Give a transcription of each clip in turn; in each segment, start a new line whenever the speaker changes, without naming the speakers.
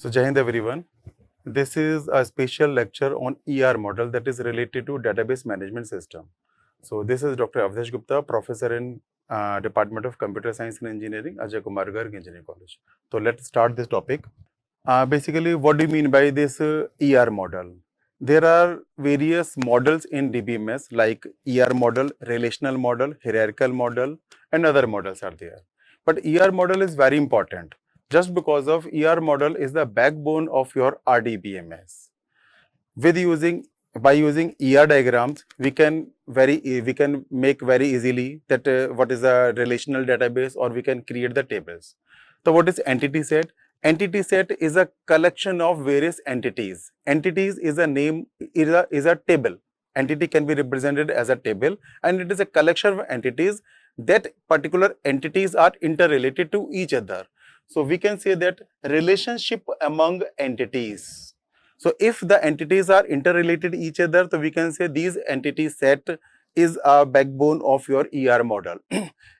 So Jai Hind everyone. This is a special lecture on ER model that is related to database management system. So this is Dr. Avdhesh Gupta, professor in Department of Computer Science and Engineering, Ajay Kumar Garg Engineering College. So let's start this topic. Basically, what do you mean by this ER model? There are various models in DBMS like ER model, relational model, hierarchical model, and other models are there. But ER model is very important just because of ER model is the backbone of your RDBMS. By using ER diagrams, we can make very easily that what is a relational database, or we can create the tables. So what is entity set? Entity set is a collection of various entities. Entities is a name, is a table. Entity can be represented as a table, and it is a collection of entities. That particular entities are interrelated to each other. So we can say that relationship among entities. So if the entities are interrelated each other, so we can say these entity set is a backbone of your ER model.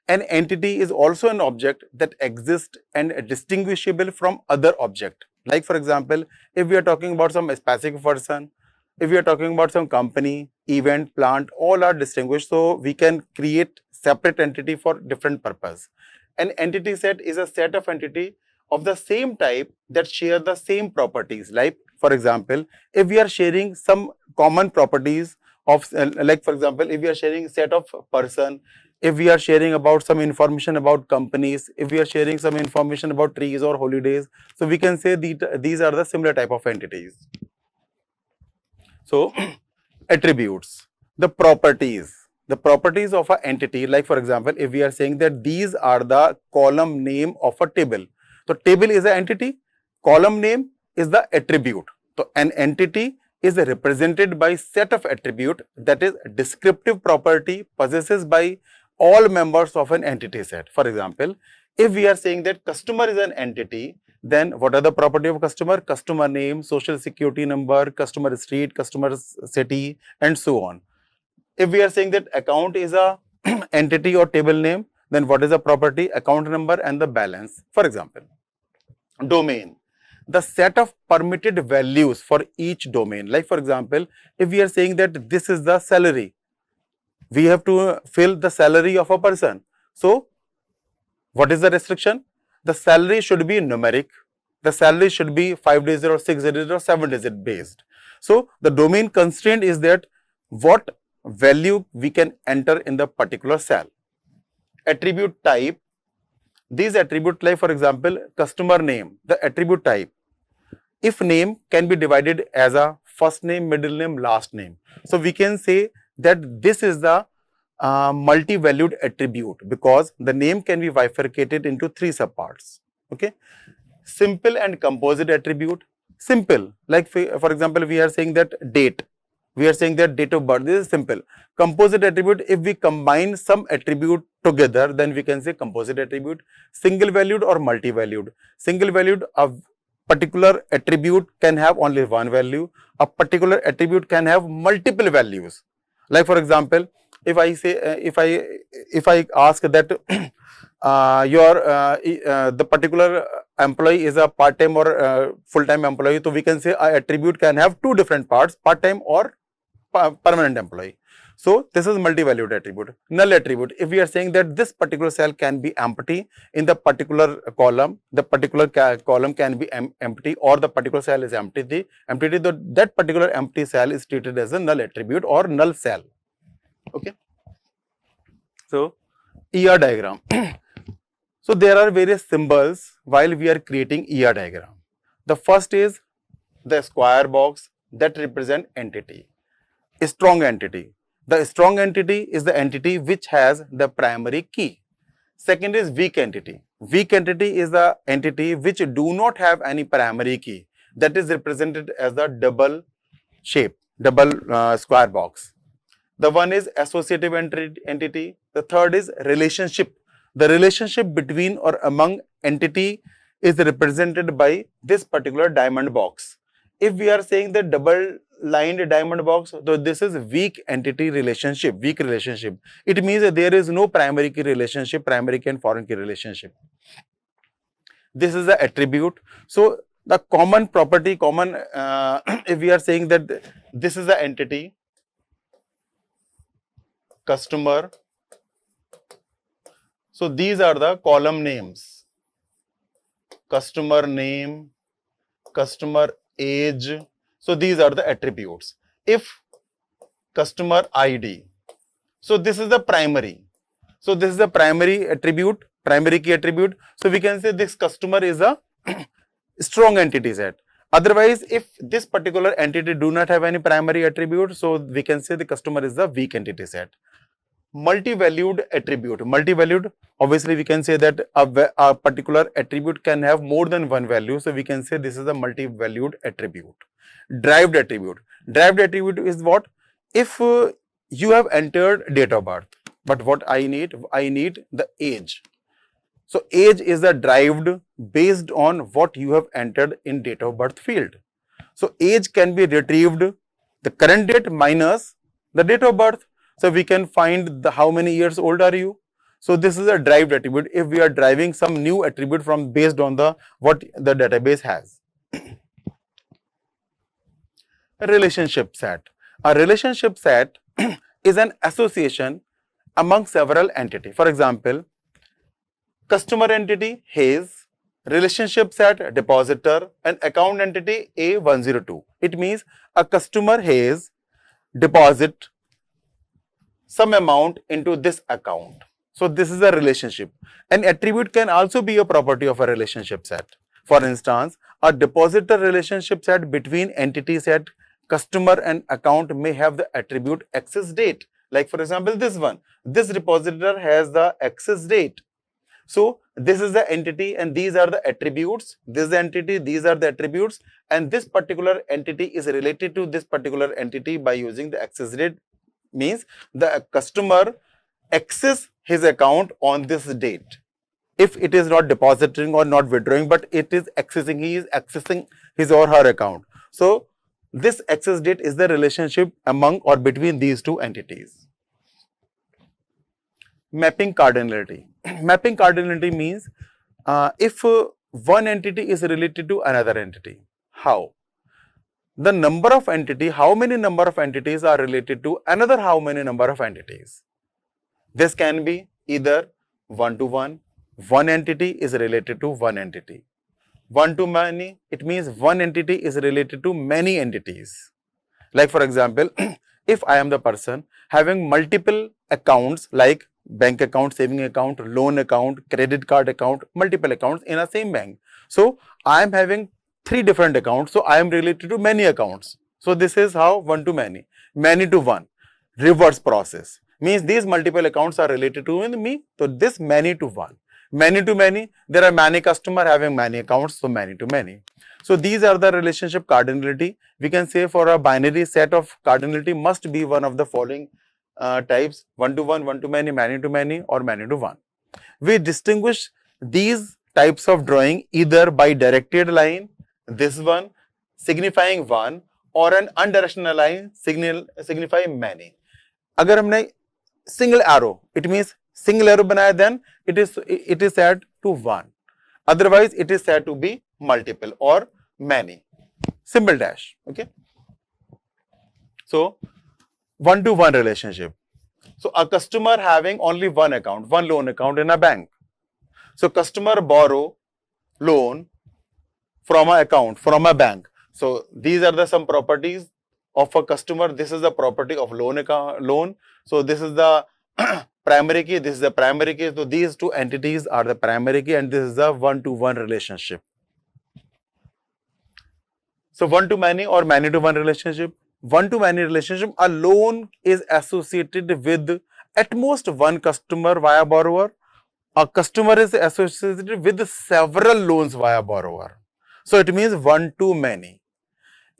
An entity is also an object that exists and distinguishable from other object. Like for example, if we are talking about some specific person, if we are talking about some company, event, plant, all are distinguished. So we can create separate entity for different purpose. An entity set is a set of entity of the same type that share the same properties. Like for example, if we are sharing some common properties of like for example, if we are sharing set of person, if we are sharing about some information about companies, if we are sharing some information about trees or holidays, so we can say these are the similar type of entities. So attributes, the properties of an entity, like for example, if we are saying that these are the column name of a table. So table is an entity, column name is the attribute. So an entity is represented by set of attribute, that is descriptive property possessed by all members of an entity set. For example, if we are saying that customer is an entity, then what are the property of customer? Customer name, social security number, customer street, customer city, and so on. If we are saying that account is a entity or table name, then what is the property? Account number and the balance. For example, domain, the set of permitted values for each domain. Like for example, if we are saying that this is the salary, we have to fill the salary of a person. So what is the restriction? The salary should be numeric. The salary should be 5-digit or 6-digit or 7-digit based. So the domain constraint is that what value we can enter in the particular cell. Attribute type. These attribute, like for example, customer name, the attribute type. If name can be divided as a first name, middle name, last name. So we can say that this is the multi-valued attribute because the name can be bifurcated into 3 subparts. Okay. Simple and composite attribute. Simple, like for example, we are saying that date. We are saying that date of birth. This is simple. Composite attribute, if we combine some attribute together, then we can say composite attribute. Single valued or multi-valued. Single valued, a particular attribute can have only one value. A particular attribute can have multiple values. Like for example, if I say if I ask that the particular employee is a part-time or full-time employee, so we can say a attribute can have 2 different parts, part-time or permanent employee. So this is multi-valued attribute. Null attribute, if we are saying that this particular cell can be empty in the particular column, the particular column can be empty, or the particular cell is empty, that particular empty cell is treated as a null attribute or null cell. Okay. So ER diagram. So there are various symbols while we are creating ER diagram. The first is the square box that represent entity. A strong entity. The strong entity is the entity which has the primary key. Second is weak entity. Weak entity is the entity which do not have any primary key. That is represented as the double shape, double square box. The one is associative entity. The third is relationship. The relationship between or among entity is represented by this particular diamond box. If we are saying the double lined diamond box, so this is weak entity relationship, weak relationship. It means that there is no primary key relationship, primary key and foreign key relationship. This is the attribute. So The common property, if we are saying that this is the entity, customer. So these are the column names, customer name, customer age. So these are the attributes. If customer ID, so this is the primary. So this is the primary attribute, primary key attribute. So we can say this customer is a strong entity set. Otherwise, if this particular entity do not have any primary attribute, so we can say the customer is the weak entity set. Multi-valued attribute. Multi-valued, obviously we can say that a particular attribute can have more than one value. So we can say this is a multi-valued attribute. Derived attribute. Derived attribute is what? If you have entered date of birth, but what I need the age. So age is the derived based on what you have entered in date of birth field. So age can be retrieved, the current date minus the date of birth. So we can find the how many years old are you. So this is a derived attribute if we are deriving some new attribute from based on the what the database has. A relationship set. A relationship set is an association among several entities. For example, customer entity his, relationship set depositor, and account entity A102. It means a customer has deposit some amount into this account. So this is a relationship. An attribute can also be a property of a relationship set. For instance, a depositor relationship set between entity set, customer and account may have the attribute access date. Like for example, this one. This depositor has the access date. So this is the entity and these are the attributes. This is the entity, these are the attributes, and this particular entity is related to this particular entity by using the access date. Means the customer access his account on this date. If it is not depositing or not withdrawing, but it is accessing, he is accessing his or her account. So this access date is the relationship among or between these two entities. Mapping cardinality. Mapping cardinality means if one entity is related to another entity. How? The number of entity, how many number of entities are related to another how many number of entities. This can be either one to one, one entity is related to one entity. One to many, it means one entity is related to many entities. Like for example, if I am the person having multiple accounts like bank account, saving account, loan account, credit card account, multiple accounts in a same bank. So I am having 3 different accounts. So I am related to many accounts. So this is how one to many to one. Reverse process means these multiple accounts are related to me. So this many to one. Many to many, there are many customers having many accounts, so many to many. So these are the relationship cardinality. We can say for a binary set of cardinality must be one of the following types: one to one to many or many to one. We distinguish these types of drawing either by directed line, this one signifying one, or an undirectional line signifying many. अगर हमने single arrow, it means single arrow बनाया, then it is said to one. Otherwise, it is said to be multiple or many. Symbol dash. Okay. So one to one relationship. So a customer having only one account, one loan account in a bank. So customer borrow loan from an account, from a bank. So these are the some properties of a customer. This is the property of loan. So this is the primary key, this is the primary key. So these two entities are the primary key and this is the one-to-one relationship. So one to many or many to one relationship. One to many relationship, a loan is associated with at most one customer via borrower. A customer is associated with several loans via borrower. So it means one to many.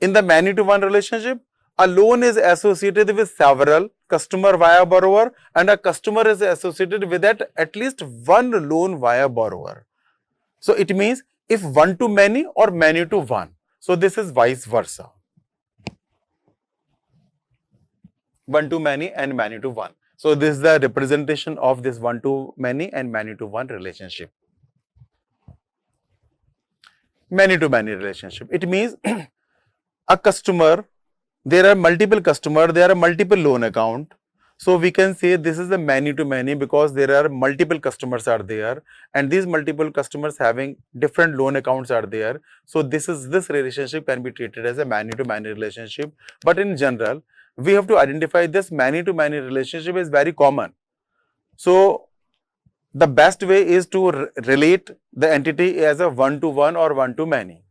In the many to one relationship, a loan is associated with several customer via borrower and a customer is associated with at least one loan via borrower. So it means if one to many or many to one. So this is vice versa. One to many and many to one. So this is the representation of this one to many and many to one relationship. Many-to-many relationship. It means a customer, there are multiple customers, there are multiple loan account. So we can say this is a many-to-many because there are multiple customers are there, and these multiple customers having different loan accounts are there. So this relationship can be treated as a many-to-many relationship. But in general, we have to identify this many-to-many relationship is very common. So the best way is to relate the entity as a one-to-one or one-to-many.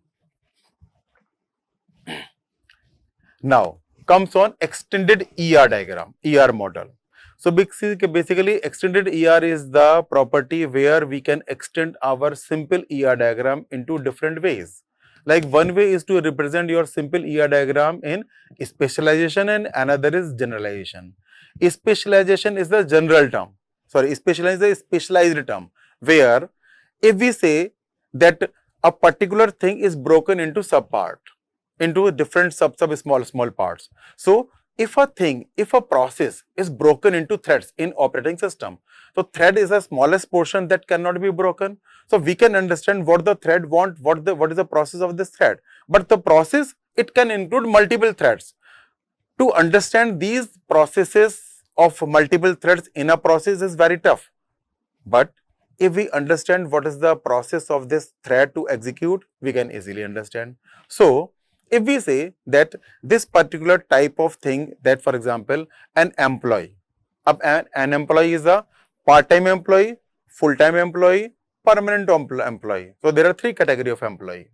Now comes on extended ER diagram, ER model. So basically extended ER is the property where we can extend our simple ER diagram into different ways. Like one way is to represent your simple ER diagram in specialization and another is generalization. Specialization is the general term. Sorry, specialization is the specialized term where if we say that a particular thing is broken into subpart, into different small parts. So if a process is broken into threads in operating system, so thread is the smallest portion that cannot be broken. So we can understand what the thread want, what is the process of this thread. But the process, it can include multiple threads. To understand these processes of multiple threads in a process is very tough. But if we understand what is the process of this thread to execute, we can easily understand. So if we say that this particular type of thing, that for example, an employee, an employee is a part-time employee, full-time employee, permanent employee. So there are three categories of employee.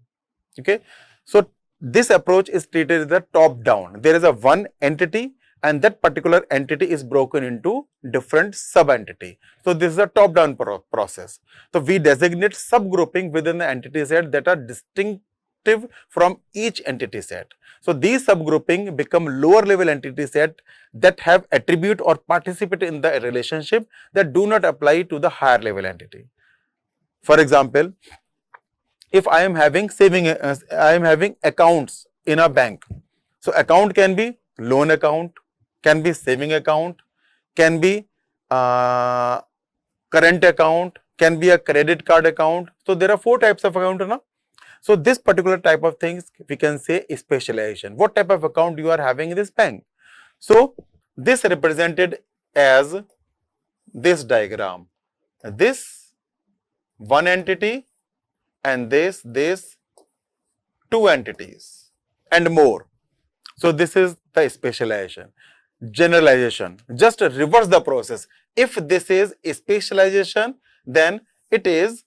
Okay. So this approach is treated as a top-down. There is a one entity and that particular entity is broken into different sub-entity. So this is a top-down process. So we designate subgrouping within the entity set that are distinct from each entity set. So these subgrouping become lower level entity set that have attribute or participate in the relationship that do not apply to the higher level entity. For example, if I am having accounts in a bank. So account can be loan account, can be saving account, can be current account, can be a credit card account. So there are four types of account now. So this particular type of things we can say is specialization. What type of account you are having in this bank? So this represented as this diagram. This one entity and this two entities and more. So this is the specialization. Generalization, just reverse the process. If this is specialization, then it is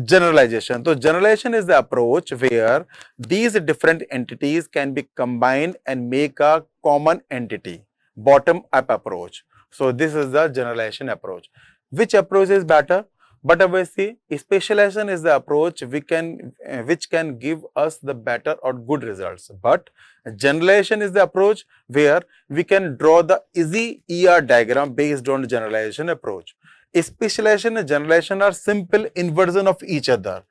generalization. So generalization is the approach where these different entities can be combined and make a common entity, bottom up approach. So this is the generalization approach. Which approach is better? But obviously specialization is the approach which can give us the better or good results. But generalization is the approach where we can draw the easy ER diagram based on generalization approach. Specialization and generalization are simple inversion of each other.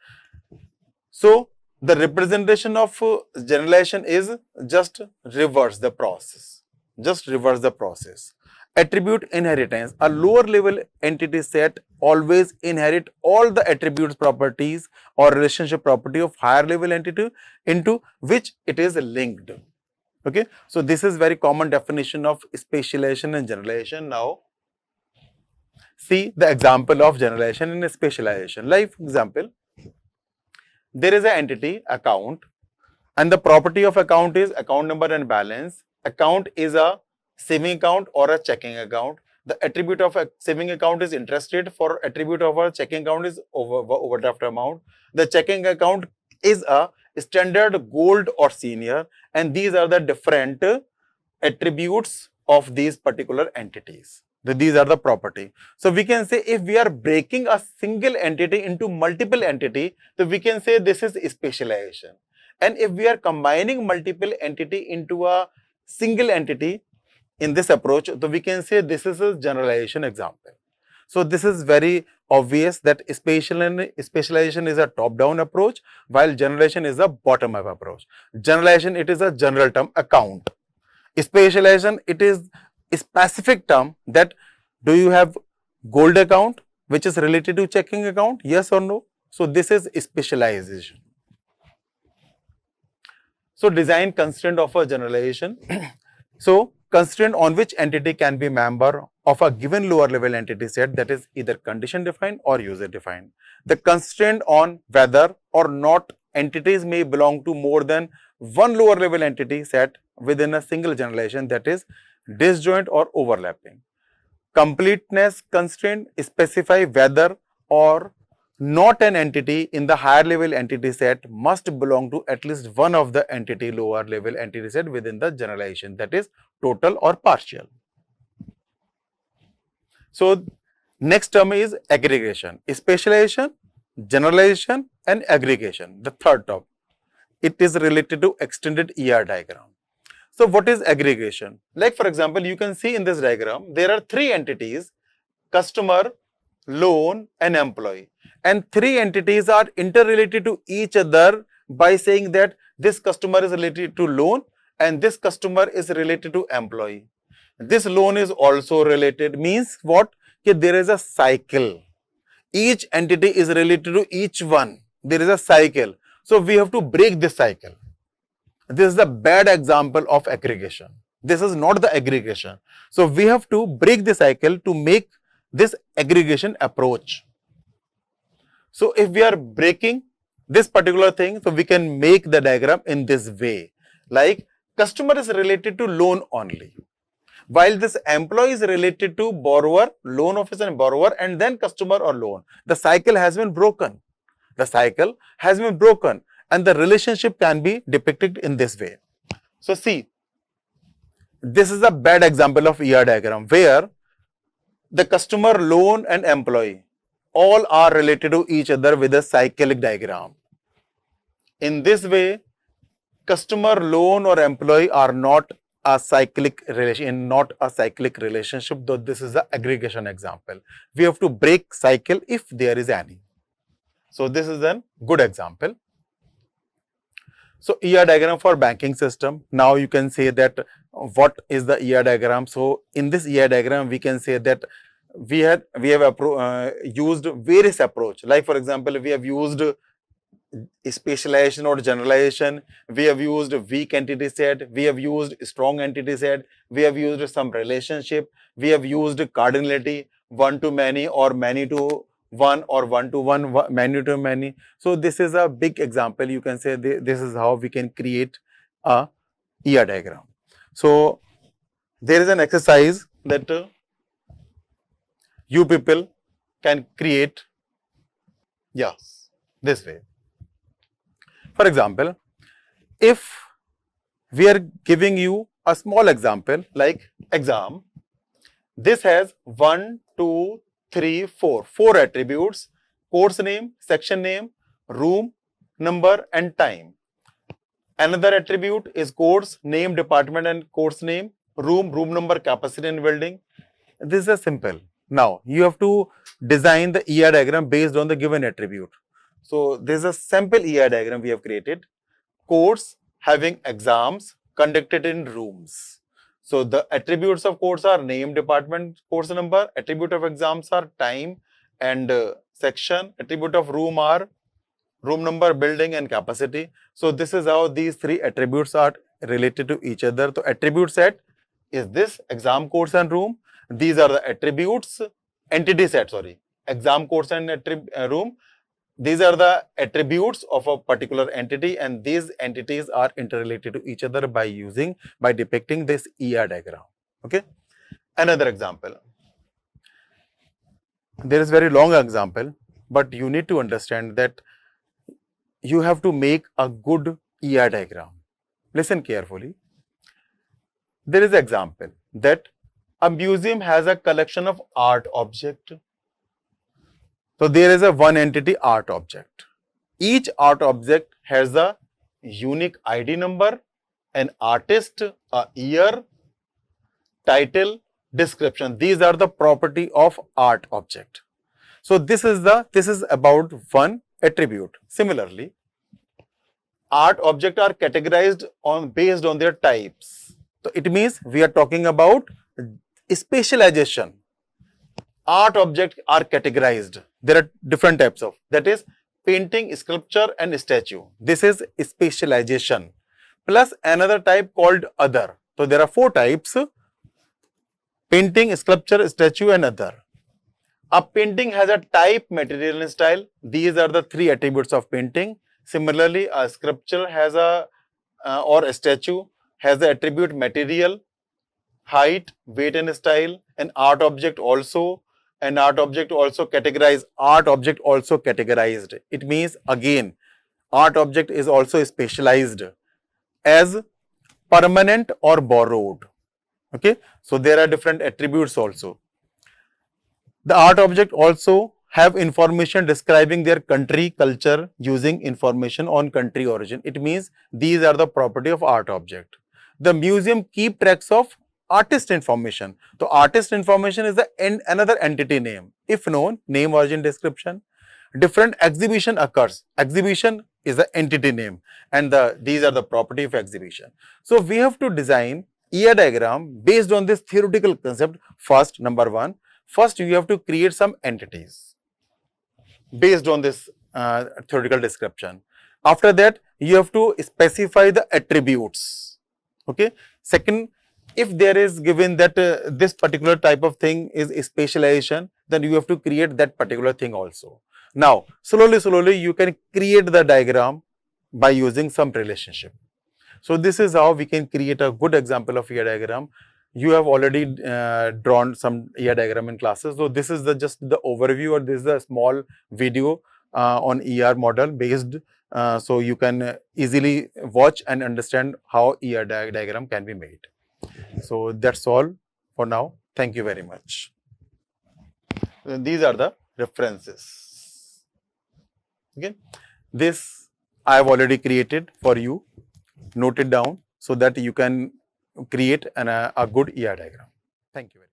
So the representation of generalization is just reverse the process. Just reverse the process. Attribute inheritance. A lower level entity set always inherit all the attributes properties or relationship property of higher level entity into which it is linked. Okay. So this is very common definition of specialization and generalization. Now see the example of generalization and specialization. Like example, there is an entity account and the property of account is account number and balance. Account is a saving account or a checking account. The attribute of a saving account is interest rate. For attribute of a checking account is overdraft amount. The checking account is a standard, gold or senior, and these are the different attributes of these particular entities. These are the property. So we can say if we are breaking a single entity into multiple entity, so we can say this is specialization. And if we are combining multiple entity into a single entity in this approach, so we can say this is a generalization example. So this is very obvious that specialization is a top-down approach, while generalization is a bottom-up approach. Generalization, it is a general term, account. Specialization, it is a specific term that do you have gold account which is related to checking account, yes or no? So this is specialization. So design constraint of a generalization. So constraint on which entity can be member of a given lower level entity set, that is either condition defined or user defined. The constraint on whether or not entities may belong to more than one lower level entity set within a single generalization, that is disjoint or overlapping. Completeness constraint specify whether or not an entity in the higher level entity set must belong to at least one of the entity lower level entity set within the generalization, that is total or partial. So next term is aggregation, specialization, generalization and aggregation. The third term, it is related to extended ER diagram. So what is aggregation? Like for example, you can see in this diagram, there are three entities: customer, loan and employee. And three entities are interrelated to each other by saying that this customer is related to loan and this customer is related to employee. This loan is also related, means what? That there is a cycle. Each entity is related to each one. There is a cycle. So we have to break this cycle. This is the bad example of aggregation. This is not the aggregation. So we have to break the cycle to make this aggregation approach. So if we are breaking this particular thing, so we can make the diagram in this way. Like customer is related to loan only, while this employee is related to borrower, loan officer and borrower, and then customer or loan. The cycle has been broken. The cycle has been broken and the relationship can be depicted in this way. So see, this is a bad example of ER diagram where the customer, loan and employee all are related to each other with a cyclic diagram. In this way, customer, loan or employee are not a cyclic relationship, though this is the aggregation example. We have to break cycle if there is any. So this is a good example. So ER diagram for banking system. Now you can say that what is the ER diagram? So in this ER diagram, we can say that we have used various approach. Like for example, we have used specialization or generalization, we have used weak entity set, we have used strong entity set, we have used some relationship, we have used cardinality, one to many or many to one or one to one, many to many. So this is a big example. You can say this is how we can create a ER diagram. So there is an exercise that you people can create, yes, this way. For example, if we are giving you a small example like exam, this has 1, 2, 3, 4 attributes: course name, section name, room number and time. Another attribute is course name, department and course name, room number, capacity and building. This is simple. Now you have to design the ER diagram based on the given attribute. So this is a sample ER diagram we have created. Course having exams conducted in rooms. So the attributes of course are name, department, course number. Attribute of exams are time and section. Attribute of room are room number, building and capacity. So this is how these three attributes are related to each other. So attribute set is this exam, course and room. These are the attributes, entity set, sorry, exam, course and room. These are the attributes of a particular entity and these entities are interrelated to each other by depicting this ER diagram. Okay. Another example. There is very long example, but you need to understand that you have to make a good ER diagram. Listen carefully. There is an example that a museum has a collection of art objects. So there is a one entity art object. Each art object has a unique ID number, an artist, a year, title, description. These are the property of art object. So this is about one attribute. Similarly, art object are categorized based on their types. So it means we are talking about specialization. Art objects are categorized. There are different types of, that is painting, sculpture and statue. This is specialization. plus another type called other. So there are 4 types: painting, sculpture, statue and other. A painting has a type, material and style. These are the 3 attributes of painting. Similarly, a sculpture has or a statue has the attribute material, height, weight and style. An art object also. An art object also categorized. Art object also categorized. It means again, art object is also specialized as permanent or borrowed. Okay, so there are different attributes also. The art object also have information describing their country, culture using information on country origin. It means these are the property of art object. The museum keep tracks of artist information. So artist information is another entity name. If known, name, origin, description. Different exhibition occurs. Exhibition is the entity name and these are the property of exhibition. So we have to design ER diagram based on this theoretical concept. First, number 1, first you have to create some entities based on this theoretical description. After that, you have to specify the attributes. Okay. Second, if there is given that this particular type of thing is a specialization, then you have to create that particular thing also. Now, slowly you can create the diagram by using some relationship. So this is how we can create a good example of ER diagram. You have already drawn some ER diagram in classes. So this is just the overview, or this is a small video on ER model based. So you can easily watch and understand how ER diagram can be made. So that's all for now. Thank you very much. These are the references. Okay, this I have already created for you. Note it down so that you can create a good ER diagram. Thank you very much.